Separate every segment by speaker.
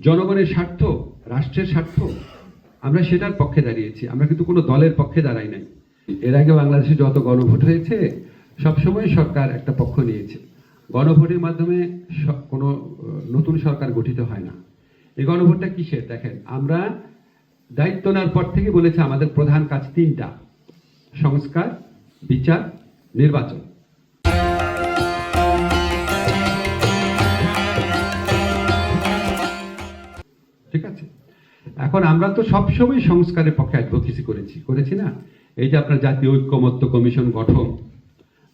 Speaker 1: জনগণের স্বার্থ, রাষ্ট্রের স্বার্থ, আমরা সেটার পক্ষে দাঁড়িয়েছি। আমরা কিন্তু কোনো দলের পক্ষে দাঁড়াই নাই। এর আগে বাংলাদেশে যত গণভোট হয়েছে সবসময় সরকার একটা পক্ষ নিয়েছে। গণভোটের মাধ্যমে কোনো নতুন সরকার গঠিত হয় না। এই গণভোটটা কিসের দেখেন, আমরা দায়িত্ব নেওয়ার পর থেকে বলেছে আমাদের প্রধান কাজ তিনটা: সংস্কার, বিচার, নির্বাচন। ঠিক আছে, এখন আমরা তো সবসময় সংস্কারের পক্ষে অ্যাডভোকেসি করেছি না। এই যে আপনার জাতীয় ঐক্যমত্য কমিশন গঠন,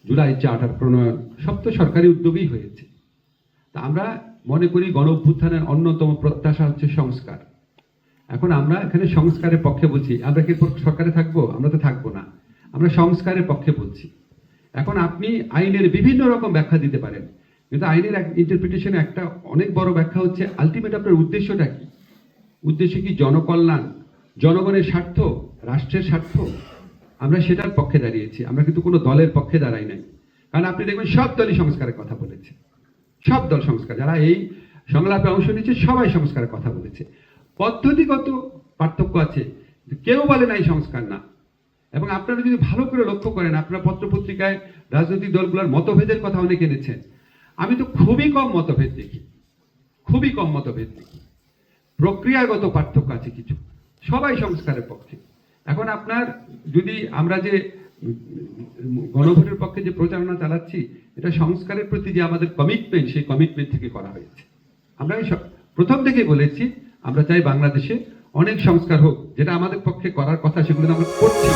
Speaker 1: জুলাই চার্টার প্রণয়ন, সব তো সরকারি উদ্যোগেই হয়েছে। তা আমরা মনে করি গণ অভ্যুত্থানের অন্যতম প্রত্যাশা হচ্ছে সংস্কার। এখন আমরা এখানে সংস্কারের পক্ষে বলছি। আমরা কি সরকারে থাকবো? আমরা তো থাকবো না। আমরা সংস্কারের পক্ষে বলছি। এখন আপনি আইনের বিভিন্ন রকম ব্যাখ্যা দিতে পারেন, কিন্তু আইনের ইন্টারপ্রিটেশনে একটা অনেক বড় ব্যাখ্যা হচ্ছে আলটিমেট আপনার উদ্দেশ্যটা কি। উদ্দেশ্য কি জনকল্যাণ, জনগণের স্বার্থ, রাষ্ট্রের স্বার্থ, আমরা সেটার পক্ষে দাঁড়িয়েছি। আমরা কিন্তু কোনো দলের পক্ষে দাঁড়াই নাই। কারণ আপনি দেখবেন সব দলই সংস্কারের কথা বলেছে। সব দল সংস্কার, যারা এই সংলাপে অংশ নিচ্ছে সবাই সংস্কারের কথা বলেছে। পদ্ধতিগত পার্থক্য আছে, কেউ বলে নাই সংস্কার না। এবং আপনারা যদি ভালো করে লক্ষ্য করেন, আপনারা পত্রপত্রিকায় রাজনৈতিক দলগুলোর মতভেদের কথা অনেক এনেছেন। আমি তো খুবই কম মতভেদ দেখি, খুবই কম মতভেদ দেখি। প্রক্রিয়াগত পার্থক্য আছে কিছু, সবাই সংস্কারের পক্ষে। এখন আপনার যদি আমরা যে গণভোটের পক্ষে যে প্রচারণা চালাচ্ছি, এটা সংস্কারের প্রতি যে আমাদের কমিটমেন্ট, সেই কমিটমেন্ট থেকে করা হয়েছে। আমরা প্রথম থেকে বলেছি আমরা চাই বাংলাদেশে অনেক সংস্কার হোক, যেটা আমাদের পক্ষে করার কথা সেগুলো আমরা করছি।